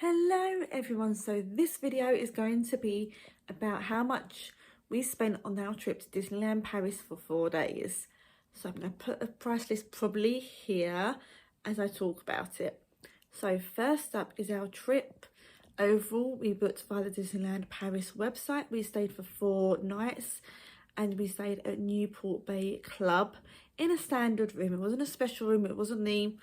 Hello everyone, so this video is going to be about how much we spent on our trip to Disneyland Paris for 4 days. So I'm going to put a price list probably here as I talk about it. So first up is our trip. Overall, we booked via the Disneyland Paris website. We stayed for 4 nights and we stayed at Newport Bay Club in a standard room. It wasn't a special room, it wasn't the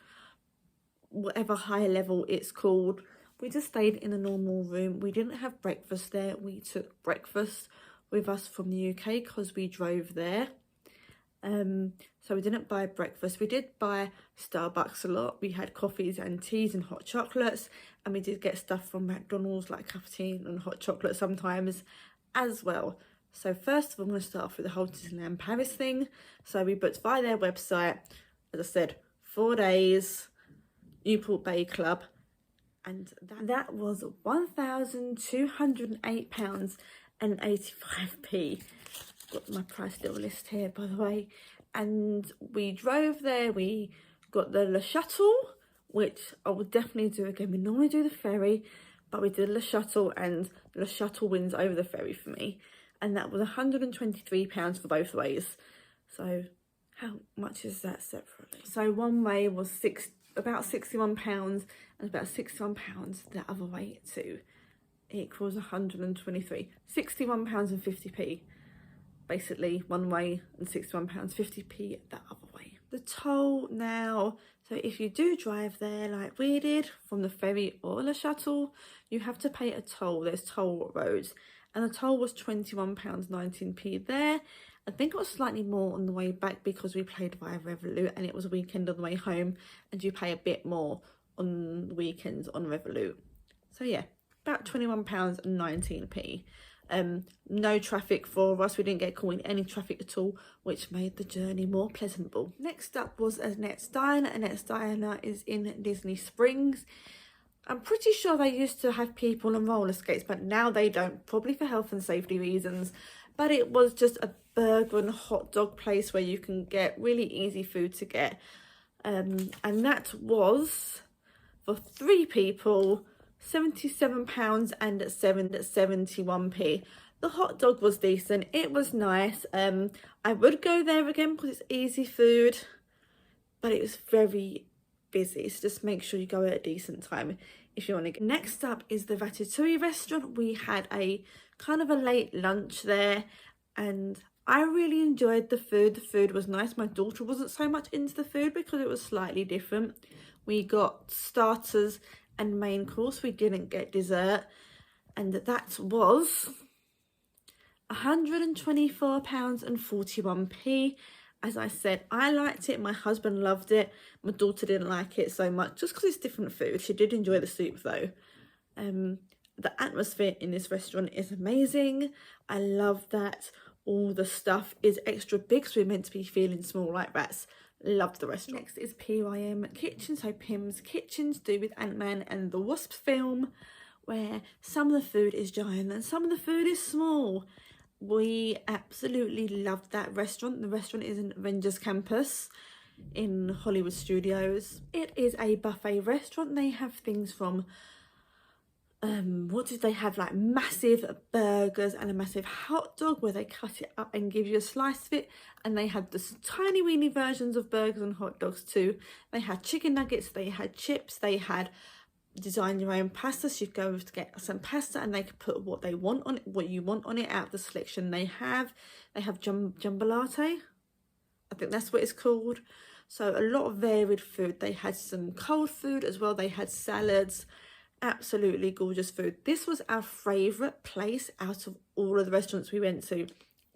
whatever high level it's called. We just stayed in a normal room. We didn't have breakfast there. We took breakfast with us from the UK because we drove there. So we didn't buy breakfast. We did buy Starbucks a lot. We had coffees and teas and hot chocolates, and we did get stuff from McDonald's like cafetiere and hot chocolate sometimes as well. So first of all, I'm going to start off with the whole Disneyland Paris thing. So we booked via their website, as I said, 4 days, Newport Bay Club, and that was £1,208.85. Got my price little list here, by the way. And we drove there. We got the Le Shuttle, which I would definitely do again. We normally do the ferry, but we did Le Shuttle, and Le Shuttle wins over the ferry for me. And that was £123 for both ways. So how much is that separately? So one way was about £61, and about £61 the other way too equals 123. £61.50 basically one way, and £61.50 the other way. The toll now, so if you do drive there like we did from the ferry or the shuttle, you have to pay a toll. There's toll roads, and the toll was £21.19 there. I think it was slightly more on the way back because we played via Revolut and it was a weekend on the way home, and you pay a bit more on the weekends on Revolut. So yeah, about £21.19. No traffic for us. We didn't get caught in any traffic at all, which made the journey more pleasurable. Next up was Annette's Diner. Annette's Diner is in Disney Springs. I'm pretty sure they used to have people on roller skates, but now they don't, probably for health and safety reasons. But it was just a burger and hot dog place where you can get really easy food to get. And that was, for 3 people, £77.71. The hot dog was decent. It was nice. I would go there again because it's easy food, but it was very busy, so just make sure you go at a decent time if you want to get. Next up is the Ratatouille restaurant. We had a kind of a late lunch there, and I really enjoyed the food. The food was nice. My daughter wasn't so much into the food because it was slightly different. We got starters and main course. We didn't get dessert, and that was £124.41. As I said, I liked it. My husband loved it. My daughter didn't like it so much just because it's different food. She did enjoy the soup though. The atmosphere in this restaurant is amazing. I love that all the stuff is extra big, so we're meant to be feeling small like rats. Loved the restaurant. Next is PYM Kitchen, so Pym's Kitchen, to do with Ant-Man and the Wasp film, where some of the food is giant and some of the food is small. We absolutely loved that restaurant. The restaurant is in Avengers Campus in Hollywood Studios. It is a buffet restaurant. They have things from what did they have, like massive burgers and a massive hot dog where they cut it up and give you a slice of it, and they had the tiny weeny versions of burgers and hot dogs too. They had chicken nuggets, they had chips, they had design your own pasta, so you go to get some pasta and they could put what they want on it, what you want on it, out of the selection they have. They have jambalaya, I think that's what it's called. So a lot of varied food. They had some cold food as well. They had salads. Absolutely gorgeous food. This was our favourite place out of all of the restaurants we went to.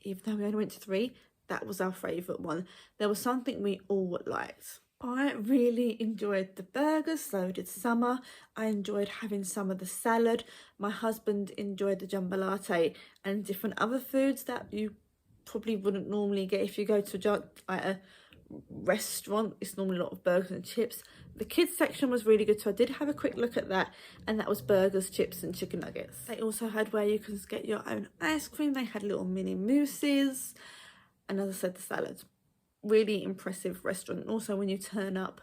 Even though we only went to 3, that was our favourite one. There was something we all liked. I really enjoyed the burgers, so did Summer. I enjoyed having some of the salad. My husband enjoyed the jambalaya and different other foods that you probably wouldn't normally get if you go to a restaurant. It's normally a lot of burgers and chips. The kids section was really good, so I did have a quick look at that, and that was burgers, chips and chicken nuggets. They also had where you can get your own ice cream. They had little mini mousses, and as I said, the salads. Really impressive restaurant. Also, when you turn up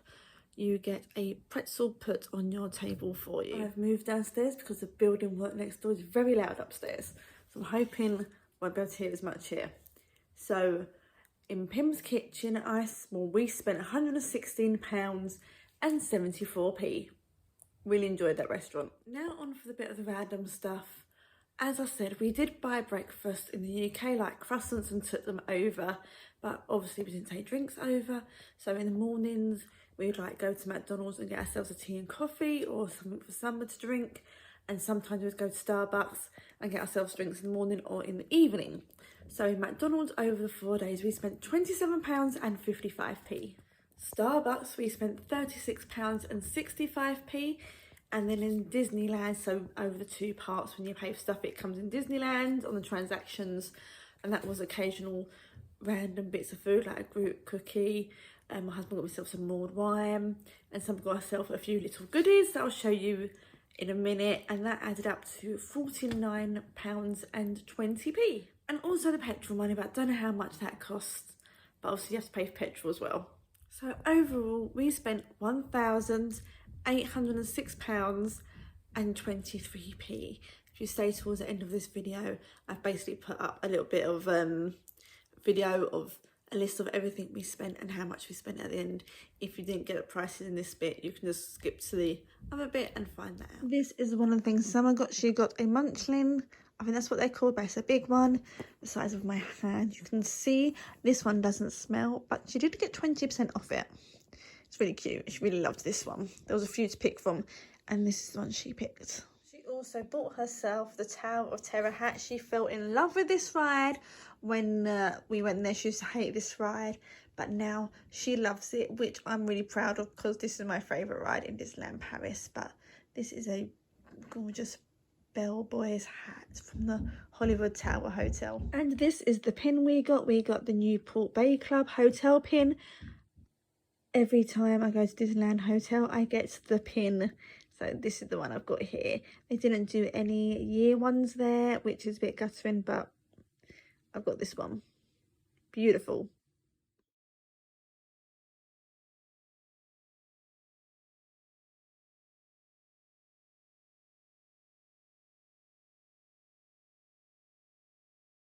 you get a pretzel put on your table for you. I've moved downstairs because the building work next door is very loud upstairs, so I'm hoping I won't be able to hear as much here. So in Pim's Kitchen, we spent £116.74. Really enjoyed that restaurant. Now on for the bit of the random stuff. As I said, we did buy breakfast in the UK, like croissants, and took them over, but obviously we didn't take drinks over. So in the mornings, we'd like go to McDonald's and get ourselves a tea and coffee or something for summer to drink. And sometimes we'd go to Starbucks and get ourselves drinks in the morning or in the evening. So in McDonald's over the 4 days, we spent £27.55. Starbucks, we spent £36.65. And then in Disneyland, so over the 2 parts, when you pay for stuff, it comes in Disneyland on the transactions. And that was occasional random bits of food, like a group cookie. My husband got himself some mulled wine, and someone got herself a few little goodies that I'll show you in a minute. And that added up to £49.20. And also the petrol money, but I don't know how much that costs. But obviously you have to pay for petrol as well. So overall, we spent £1,806.23. If you stay towards the end of this video, I've basically put up a little bit of video of a list of everything we spent and how much we spent at the end. If you didn't get the prices in this bit, you can just skip to the other bit and find that out. This is one of the things Summer got. She got a munchling. I think that's what they're called, but it's a big one, the size of my hand. You can see this one doesn't smell, but she did get 20% off it. It's really cute. She really loved this one. There was a few to pick from, and this is the one she picked. She also bought herself the Tower of Terror hat. She fell in love with this ride when we went there. She used to hate this ride, but now she loves it, which I'm really proud of because this is my favourite ride in Disneyland Paris. But this is a gorgeous bellboy's hat from the Hollywood Tower Hotel. And this is the pin we got. We got the Newport Bay Club hotel pin. Every time I go to Disneyland Hotel, I get the pin. So this is the one I've got here. They didn't do any year ones there, which is a bit guttering, but I've got this one. Beautiful.